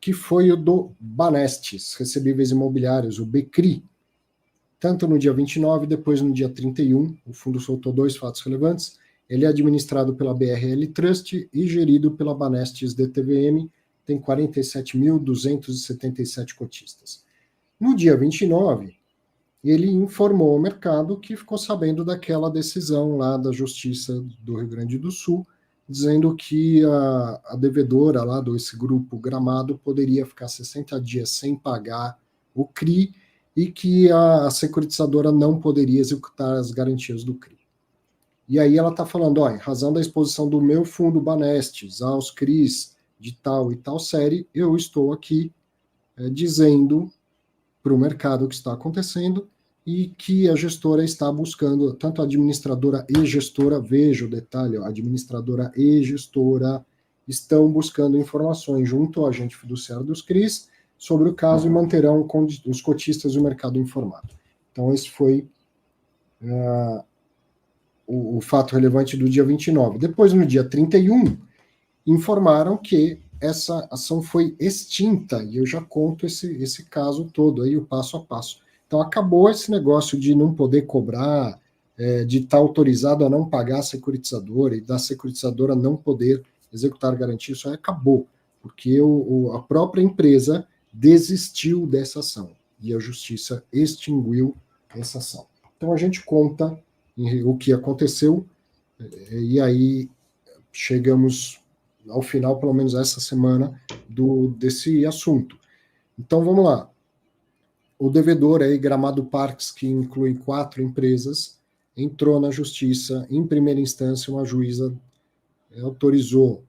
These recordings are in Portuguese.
que foi o do Banestes, Recebíveis Imobiliários, o BCRI. Tanto no dia 29, depois no dia 31, o fundo soltou 2 fatos relevantes. Ele é administrado pela BRL Trust e gerido pela Banestes DTVM, tem 47.277 cotistas. No dia 29, ele informou ao mercado que ficou sabendo daquela decisão lá da Justiça do Rio Grande do Sul, dizendo que a devedora lá desse grupo Gramado poderia ficar 60 dias sem pagar o CRI e que a securitizadora não poderia executar as garantias do CRI. E aí ela está falando, ó, em razão da exposição do meu fundo Banestes aos CRIs de tal e tal série, eu estou aqui dizendo para o mercado o que está acontecendo e que a gestora está buscando, tanto a administradora e gestora, veja o detalhe, ó, administradora e gestora estão buscando informações junto ao agente fiduciário dos CRIs sobre o caso e manterão os cotistas e o mercado informado. Então, esse foi o fato relevante do dia 29. Depois, no dia 31, informaram que essa ação foi extinta, e eu já conto esse caso todo aí, o passo a passo. Então, acabou esse negócio de não poder cobrar, de estar autorizado a não pagar a securitizadora e da securitizadora não poder executar garantia, isso aí acabou, porque a própria empresa desistiu dessa ação, e a justiça extinguiu essa ação. Então, a gente conta o que aconteceu, e aí chegamos ao final, pelo menos essa semana, desse assunto. Então, vamos lá. O devedor aí, Gramado Parques, que inclui 4 empresas, entrou na justiça. Em primeira instância, uma juíza autorizou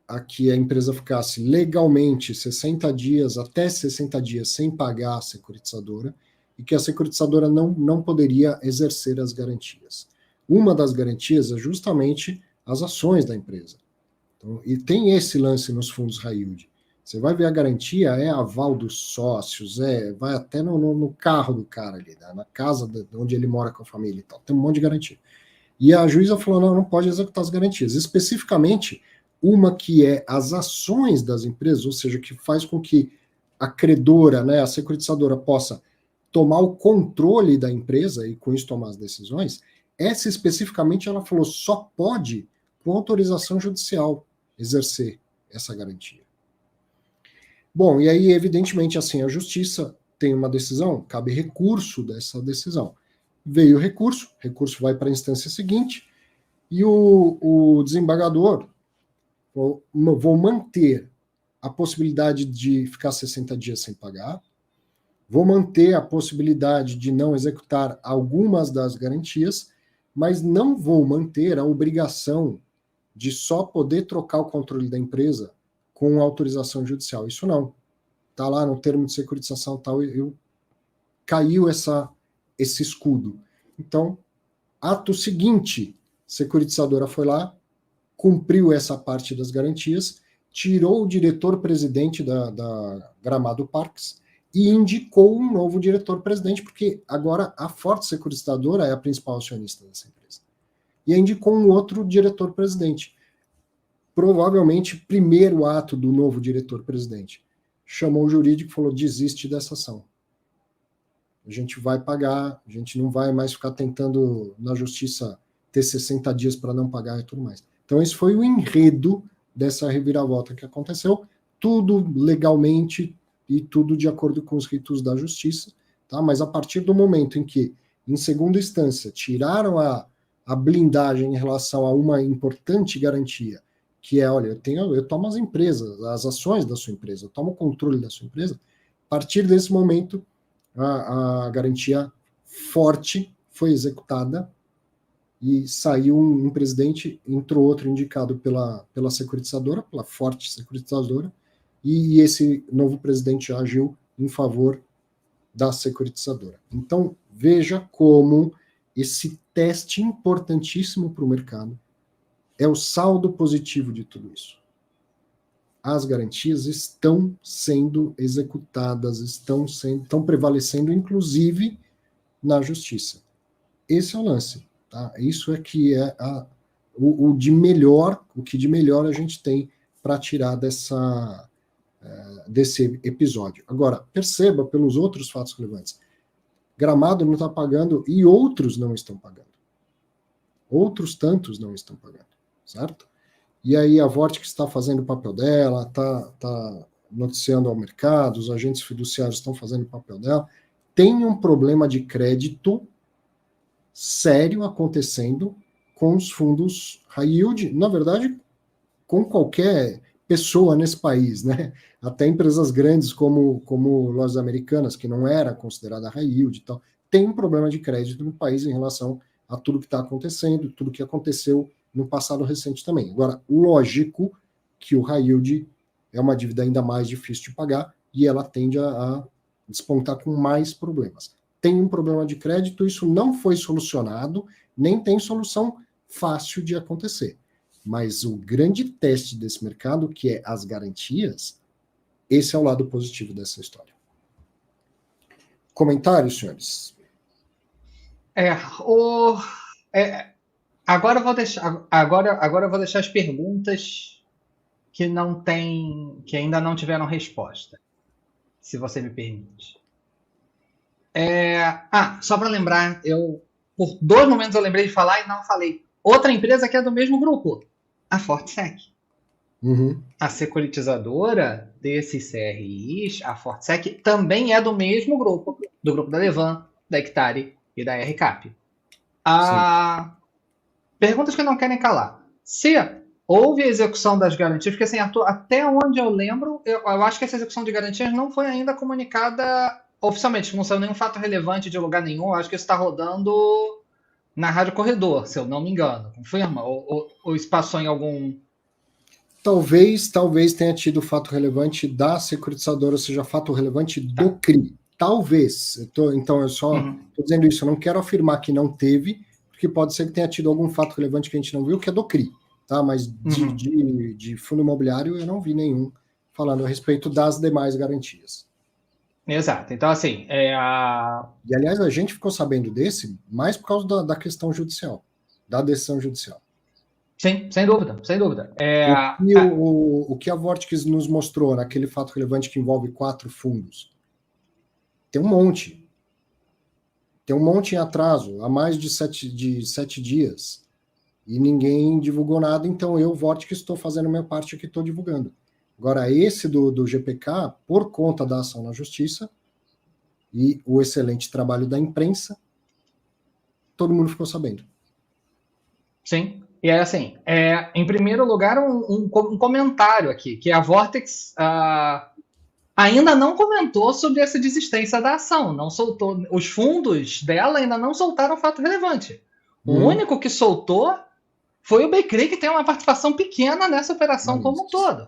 a que a empresa ficasse legalmente 60 dias, até 60 dias, sem pagar a securitizadora, e que a securitizadora não poderia exercer as garantias. Uma das garantias é justamente as ações da empresa. Então, e tem esse lance nos fundos high yield. Você vai ver a garantia, é aval dos sócios, vai até no carro do cara ali, né, na casa onde ele mora com a família e tal. Tem um monte de garantia. E a juíza falou, não pode executar as garantias. Especificamente, uma que é as ações das empresas, ou seja, que faz com que a credora, né, a securitizadora, possa tomar o controle da empresa e com isso tomar as decisões. Essa especificamente, ela falou, só pode com autorização judicial exercer essa garantia. Bom, e aí, evidentemente, assim, a justiça tem uma decisão, cabe recurso dessa decisão. Veio o recurso vai para a instância seguinte, e o desembargador vou manter a possibilidade de ficar 60 dias sem pagar, vou manter a possibilidade de não executar algumas das garantias, mas não vou manter a obrigação de só poder trocar o controle da empresa com autorização judicial. Isso não. Está lá no termo de securitização tal, caiu esse escudo. Então, ato seguinte, securitizadora foi lá, cumpriu essa parte das garantias, tirou o diretor-presidente da Gramado Parques e indicou um novo diretor-presidente, porque agora a Forte Securitizadora é a principal acionista dessa empresa. E indicou um outro diretor-presidente. Provavelmente, primeiro ato do novo diretor-presidente. Chamou o jurídico e falou, desiste dessa ação. A gente vai pagar, a gente não vai mais ficar tentando na justiça ter 60 dias para não pagar e tudo mais. Então, esse foi o enredo dessa reviravolta que aconteceu, tudo legalmente e tudo de acordo com os ritos da justiça, tá? Mas a partir do momento em que, em segunda instância, tiraram a blindagem em relação a uma importante garantia, que é, olha, eu tomo as empresas, as ações da sua empresa, eu tomo o controle da sua empresa, a partir desse momento, a garantia forte foi executada e saiu um presidente, entrou outro indicado pela securitizadora, pela Forte Securitizadora, e esse novo presidente agiu em favor da securitizadora. Então, veja como esse teste importantíssimo para o mercado é o saldo positivo de tudo isso. As garantias estão sendo executadas, estão prevalecendo, inclusive, na justiça. Esse é o lance. Tá? Isso é que é o que de melhor a gente tem para tirar desse episódio. Agora, perceba pelos outros fatos relevantes. Gramado não está pagando e outros não estão pagando. Outros tantos não estão pagando, certo? E aí a Vortex está fazendo o papel dela, está noticiando ao mercado, os agentes fiduciários estão fazendo o papel dela. Tem um problema de crédito sério acontecendo com os fundos high yield, na verdade, com qualquer pessoa nesse país, né? Até empresas grandes como Lojas Americanas, que não era considerada high yield e tal, tem um problema de crédito no país em relação a tudo que está acontecendo, tudo que aconteceu no passado recente também. Agora, lógico que o high yield é uma dívida ainda mais difícil de pagar e ela tende a despontar com mais problemas. Tem um problema de crédito, isso não foi solucionado, nem tem solução fácil de acontecer. Mas o grande teste desse mercado, que é as garantias, esse é o lado positivo dessa história. Comentários, senhores? Agora eu vou deixar as perguntas que ainda não tiveram resposta, se você me permite. Só para lembrar, por 2 momentos eu lembrei de falar e não falei. Outra empresa que é do mesmo grupo, a Fortsec. Uhum. A securitizadora desses CRIs, a Fortsec, também é do mesmo grupo, do grupo da Levan, da Hectare e da RCAP. Perguntas que não querem calar. Se houve a execução das garantias, porque assim, Arthur, até onde eu lembro, eu acho que essa execução de garantias não foi ainda comunicada oficialmente, não saiu nenhum fato relevante de lugar nenhum, eu acho que isso está rodando na Rádio Corredor, se eu não me engano. Confirma? Ou isso passou em algum... Talvez tenha tido fato relevante da securitizadora, ou seja, fato relevante do CRI. Talvez. Então, eu só estou dizendo isso, eu não quero afirmar que não teve, porque pode ser que tenha tido algum fato relevante que a gente não viu, que é do CRI. Tá? Mas de fundo imobiliário eu não vi nenhum falando a respeito das demais garantias. Exato. Então, assim, E, aliás, a gente ficou sabendo desse mais por causa da questão judicial, da decisão judicial. Sim, sem dúvida, sem dúvida. O que a Vortex nos mostrou naquele fato relevante que envolve 4 fundos? Tem um monte. Tem um monte em atraso, há mais de 7 dias. E ninguém divulgou nada, então eu, Vortex, estou fazendo a minha parte aqui, estou divulgando. Agora, esse do GPK, por conta da ação na justiça e o excelente trabalho da imprensa, todo mundo ficou sabendo. Sim, e é assim, em primeiro lugar, um comentário aqui, que a Vortex ainda não comentou sobre essa desistência da ação, não soltou, os fundos dela ainda não soltaram fato relevante. O único que soltou foi o BCRI, que tem uma participação pequena nessa operação como um todo.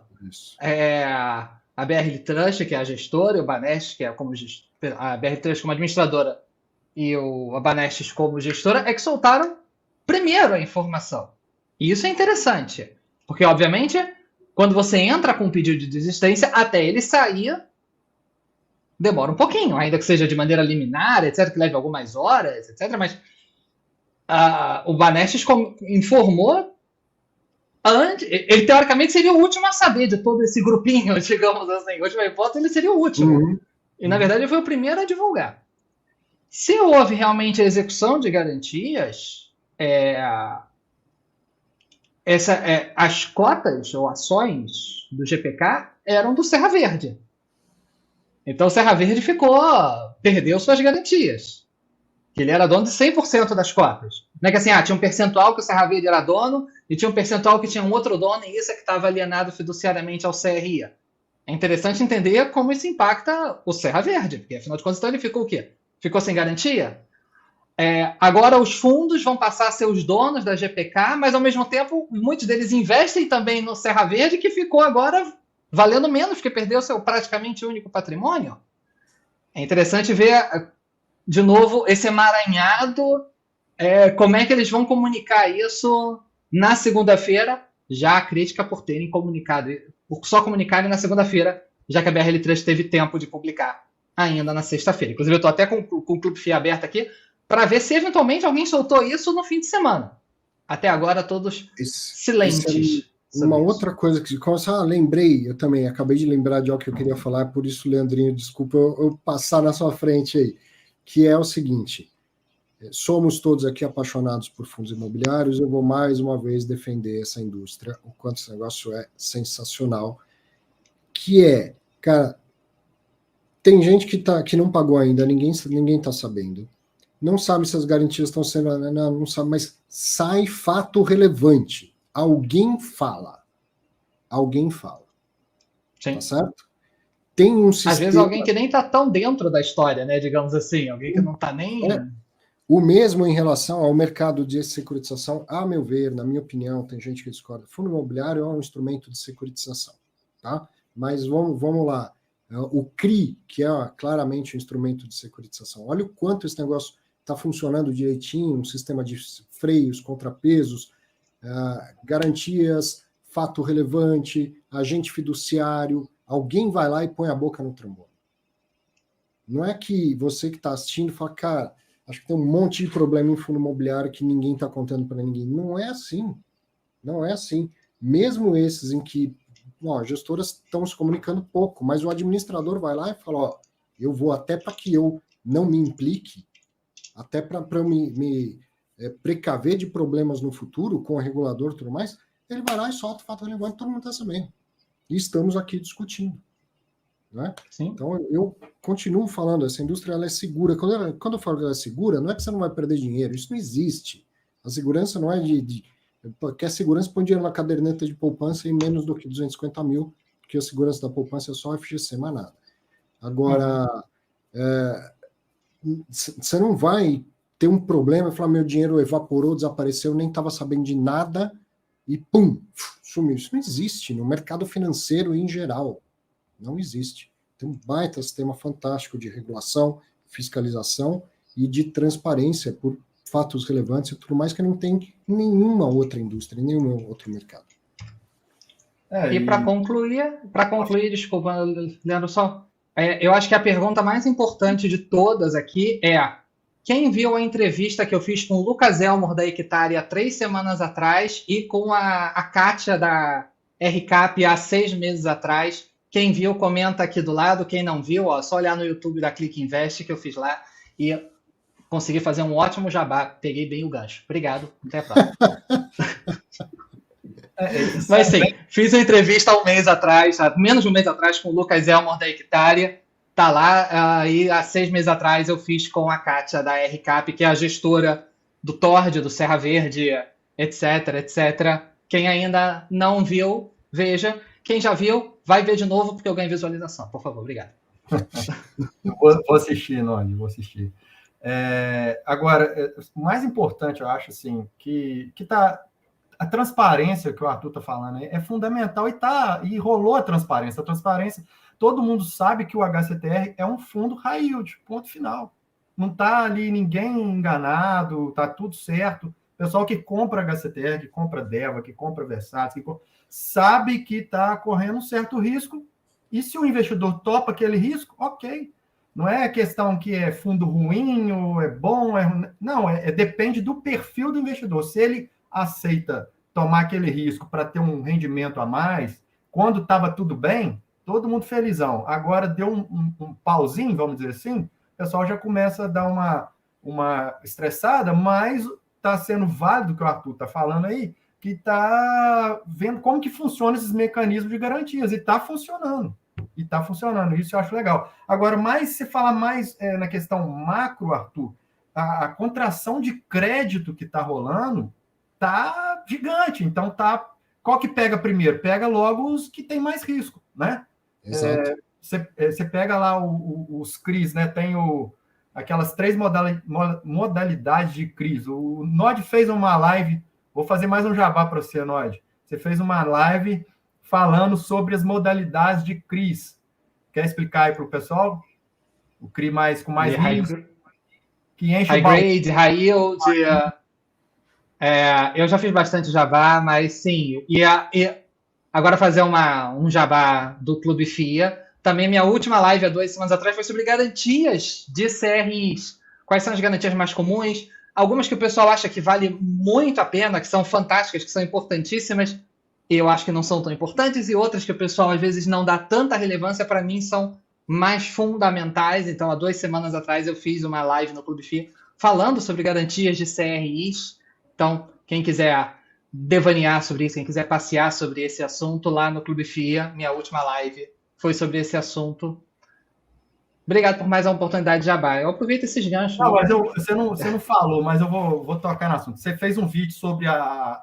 A BR Trust, que é a gestora, e o Banestes, que é a BR Trust como administradora, e a Banestes como gestora, é que soltaram primeiro a informação. E isso é interessante, porque, obviamente, quando você entra com um pedido de desistência, até ele sair, demora um pouquinho, ainda que seja de maneira liminar, etc., que leve algumas horas, etc., mas o Banestes informou antes, ele teoricamente seria o último a saber de todo esse grupinho, digamos assim, última hipótese, ele seria o último. E, na verdade, ele foi o primeiro a divulgar. Se houve realmente a execução de garantias, as cotas ou ações do GPK eram do Serra Verde. Então, o Serra Verde perdeu suas garantias. Que ele era dono de 100% das cotas. Não é que assim, tinha um percentual que o Serra Verde era dono e tinha um percentual que tinha um outro dono e isso é que estava alienado fiduciariamente ao CRI. É interessante entender como isso impacta o Serra Verde, porque afinal de contas então, ele ficou o quê? Ficou sem garantia? Agora os fundos vão passar a ser os donos da GPK, mas ao mesmo tempo muitos deles investem também no Serra Verde, que ficou agora valendo menos, porque perdeu seu praticamente único patrimônio. É interessante ver... de novo, esse emaranhado, como é que eles vão comunicar isso na segunda-feira, já a crítica por terem comunicado, por só comunicarem na segunda-feira, já que a BRL3 teve tempo de publicar ainda na sexta-feira. Inclusive, eu estou até com o Clube FII aberto aqui, para ver se eventualmente alguém soltou isso no fim de semana. Até agora, todos silentes. Uma outra coisa que lembrei, eu também acabei de lembrar de algo que eu queria falar, por isso, Leandrinho, desculpa eu passar na sua frente aí, que é o seguinte: somos todos aqui apaixonados por fundos imobiliários, eu vou mais uma vez defender essa indústria, o quanto esse negócio é sensacional, que é, cara, tem gente que não pagou ainda, ninguém está sabendo, não sabe se as garantias estão sendo, não sabe, mas sai fato relevante, alguém fala, Sim. tá certo? Tem um sistema... Às vezes alguém que nem está tão dentro da história, né, digamos assim, alguém que não está nem... O mesmo em relação ao mercado de securitização, a meu ver, na minha opinião, tem gente que discorda. Fundo imobiliário é um instrumento de securitização, tá? Mas vamos lá. O CRI, que é claramente um instrumento de securitização, olha o quanto esse negócio está funcionando direitinho, um sistema de freios, contrapesos, garantias, fato relevante, agente fiduciário, alguém vai lá e põe a boca no trombone. Não é que você que está assistindo fala, cara, acho que tem um monte de problema em fundo imobiliário que ninguém está contando para ninguém. Não é assim. Não é assim. Mesmo esses em que as gestoras estão se comunicando pouco, mas o administrador vai lá e fala, eu vou até para que eu não me implique, até para eu me precaver de problemas no futuro com o regulador e tudo mais, ele vai lá e solta o fato relevante, todo mundo está sabendo. E estamos aqui discutindo. Né? Então, eu continuo falando, essa indústria ela é segura. Quando eu falo que ela é segura, não é que você não vai perder dinheiro, isso não existe. A segurança não é quer segurança, põe dinheiro na caderneta de poupança em menos do que 250 mil, porque a segurança da poupança é só FGC, mais nada. Agora, você não vai ter um problema e falar, meu dinheiro evaporou, desapareceu, nem estava sabendo de nada, e pum, sumiu. Isso não existe no mercado financeiro em geral. Não existe. Tem um baita sistema fantástico de regulação, fiscalização e de transparência por fatos relevantes e tudo mais que não tem em nenhuma outra indústria, em nenhum outro mercado. E para concluir, desculpa, Leandro, eu acho que a pergunta mais importante de todas aqui é: quem viu a entrevista que eu fiz com o Lucas Elmore da Hectare há 3 semanas atrás e com a Kátia da RCAP há 6 meses atrás? Quem viu, comenta aqui do lado. Quem não viu, só olhar no YouTube da Click Invest que eu fiz lá e consegui fazer um ótimo jabá. Peguei bem o gancho. Obrigado. Até a próxima. Mas sim, fiz uma entrevista há menos de um mês atrás, com o Lucas Elmore da Hectare. Tá lá. E há 6 meses atrás eu fiz com a Kátia da RCAP, que é a gestora do Tord, do Serra Verde, etc, etc. Quem ainda não viu, veja. Quem já viu, vai ver de novo, porque eu ganho visualização. Por favor, obrigado. Vou assistir, Noni, vou assistir. Agora, o mais importante, eu acho, assim, que tá, a transparência que o Arthur está falando aí é fundamental e rolou a transparência. A transparência, todo mundo sabe que o HCTR é um fundo high yield, ponto final. Não está ali ninguém enganado, está tudo certo. O pessoal que compra HCTR, que compra Deva, que compra Versace, sabe que está correndo um certo risco, e se o investidor topa aquele risco, ok. Não é questão que é fundo ruim ou é bom, é ruim. Não, depende do perfil do investidor. Se ele aceita tomar aquele risco para ter um rendimento a mais, quando estava tudo bem, todo mundo felizão. Agora deu um pauzinho, vamos dizer assim, o pessoal já começa a dar uma estressada, mas está sendo válido o que o Arthur está falando aí, que está vendo como que funcionam esses mecanismos de garantias, e está funcionando. Isso eu acho legal. Agora, se falar mais na questão macro, Arthur, a contração de crédito que está rolando está gigante. Então, qual que pega primeiro? Pega logo os que têm mais risco, né? Exato. Você pega lá os CRIs, né? Tem aquelas 3 modalidades de CRIs. O Nod fez uma live. Vou fazer mais um jabá para você, Nod. Você fez uma live falando sobre as modalidades de CRIs. Quer explicar aí para o pessoal? O CRI com mais risco, que enche high grade, high yield. Eu já fiz bastante jabá, mas sim. E agora fazer um jabá do Clube FIA. Também minha última live há 2 semanas atrás foi sobre garantias de CRIs. Quais são as garantias mais comuns? Algumas que o pessoal acha que vale muito a pena, que são fantásticas, que são importantíssimas, eu acho que não são tão importantes, e outras que o pessoal às vezes não dá tanta relevância, para mim são mais fundamentais. Então, há 2 semanas atrás eu fiz uma live no Clube FI falando sobre garantias de CRIs. Então, quem quiser devanear sobre isso, quem quiser passear sobre esse assunto, lá no Clube FIA, minha última live foi sobre esse assunto. Obrigado por mais uma oportunidade de jabá. Eu aproveito esses ganchos. Não, mas você não falou, mas eu vou tocar no assunto. Você fez um vídeo sobre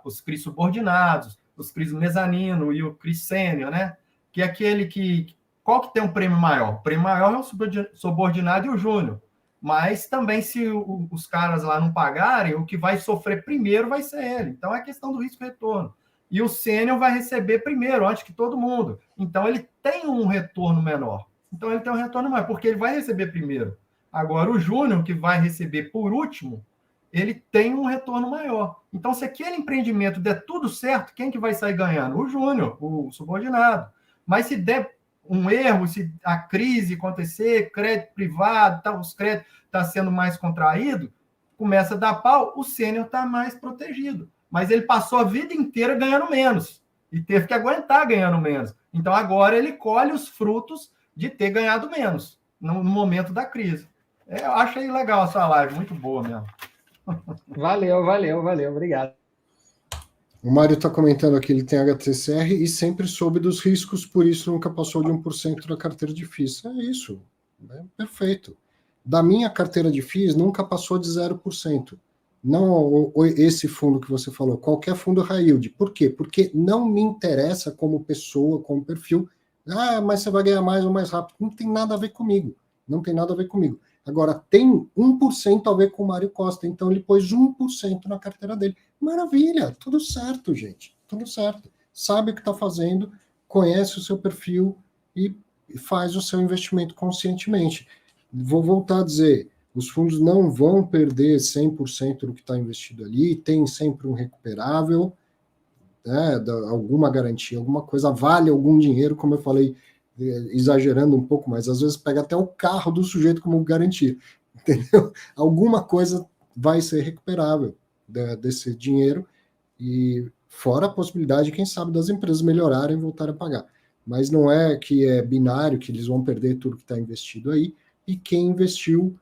os CRIs subordinados, os CRIs mezanino e o CRIs sênior, né? Que é aquele que... Qual que tem um prêmio maior? O prêmio maior é o subordinado e o júnior. Mas também, se os caras lá não pagarem, o que vai sofrer primeiro vai ser ele. Então, é questão do risco-retorno. E o sênior vai receber primeiro, antes que todo mundo. Então, ele tem um retorno menor. Então, ele tem um retorno maior, porque ele vai receber primeiro. Agora, o júnior, que vai receber por último, ele tem um retorno maior. Então, se aquele empreendimento der tudo certo, quem que vai sair ganhando? O júnior, o subordinado. Mas se der um erro, se a crise acontecer, crédito privado, tá, os créditos estão sendo mais contraído, começa a dar pau, o sênior está mais protegido. Mas ele passou a vida inteira ganhando menos e teve que aguentar ganhando menos. Então, agora ele colhe os frutos de ter ganhado menos no momento da crise. Eu achei legal essa live, muito boa mesmo. Valeu, obrigado. O Mário está comentando aqui, ele tem HTCR e sempre soube dos riscos, por isso nunca passou de 1% da carteira de FIIs. É isso, perfeito. Da minha carteira de FIIs nunca passou de 0%. Não esse fundo que você falou, qualquer fundo high yield. Por quê? Porque não me interessa como pessoa, como perfil. Ah, mas você vai ganhar mais ou mais rápido. Não tem nada a ver comigo. Não tem nada a ver comigo. Agora, tem 1% a ver com o Mário Costa, então ele pôs 1% na carteira dele. Maravilha, tudo certo, gente, tudo certo. Sabe o que está fazendo, conhece o seu perfil e faz o seu investimento conscientemente. Vou voltar a dizer, os fundos não vão perder 100% do que está investido ali, tem sempre um recuperável, né, alguma garantia, alguma coisa, vale algum dinheiro, como eu falei, exagerando um pouco, mas às vezes pega até o carro do sujeito como garantia, entendeu? Alguma coisa vai ser recuperável desse dinheiro, e fora a possibilidade, quem sabe, das empresas melhorarem e voltarem a pagar. Mas não é que é binário, que eles vão perder tudo que está investido aí, e quem investiu,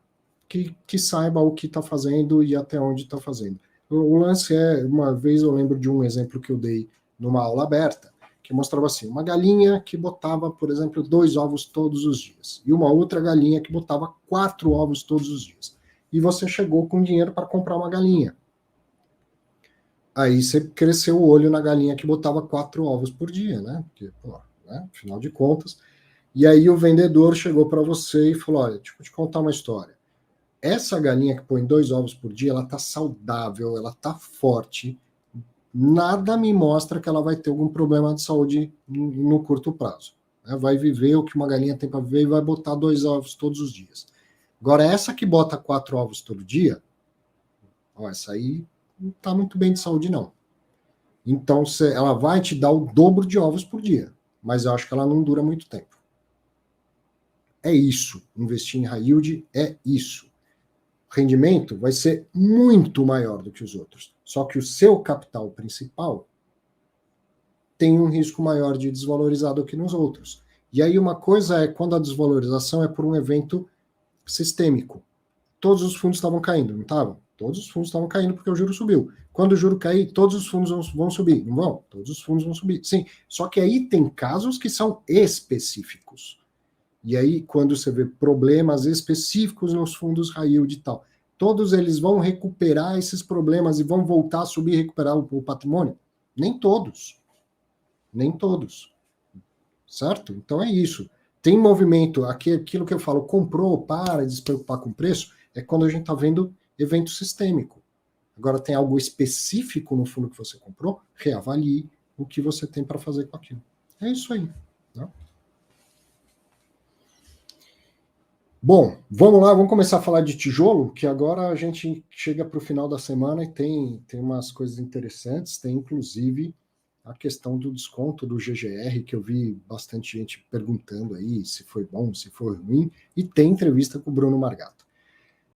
que saiba o que está fazendo e até onde está fazendo. O lance é, uma vez eu lembro de um exemplo que eu dei numa aula aberta, que mostrava assim, uma galinha que botava, por exemplo, 2 ovos todos os dias, e uma outra galinha que botava 4 ovos todos os dias. E você chegou com dinheiro para comprar uma galinha. Aí você cresceu o olho na galinha que botava 4 ovos por dia, né? Porque, pô, né? Afinal de contas. E aí o vendedor chegou para você e falou, olha, deixa eu te contar uma história. Essa galinha que põe 2 ovos por dia, ela tá saudável, ela tá forte, nada me mostra que ela vai ter algum problema de saúde no curto prazo. Vai viver o que uma galinha tem para viver e vai botar 2 ovos todos os dias. Agora, essa que bota 4 ovos todo dia, ó, essa aí não está muito bem de saúde, não. Então, ela vai te dar o dobro de ovos por dia, mas eu acho que ela não dura muito tempo. É isso. Investir em high yield é isso. O rendimento vai ser muito maior do que os outros. Só que o seu capital principal tem um risco maior de desvalorizar do que nos outros. E aí uma coisa é quando a desvalorização é por um evento sistêmico. Todos os fundos estavam caindo, não estavam? Todos os fundos estavam caindo porque o juro subiu. Quando o juro cair, todos os fundos vão subir. Não vão? Todos os fundos vão subir. Sim, só que aí tem casos que são específicos. E aí, quando você vê problemas específicos nos fundos high yield e tal, todos eles vão recuperar esses problemas e vão voltar a subir e recuperar o patrimônio? Nem todos. Nem todos. Certo? Então é isso. Tem movimento, aquilo que eu falo, comprou, para de se preocupar com o preço, é quando a gente está vendo evento sistêmico. Agora tem algo específico no fundo que você comprou, reavalie o que você tem para fazer com aquilo. É isso aí. Né? Bom, vamos lá, vamos começar a falar de tijolo, que agora a gente chega para o final da semana e tem umas coisas interessantes, tem inclusive a questão do desconto do GGR, que eu vi bastante gente perguntando aí se foi bom, se foi ruim, e tem entrevista com o Bruno Margato.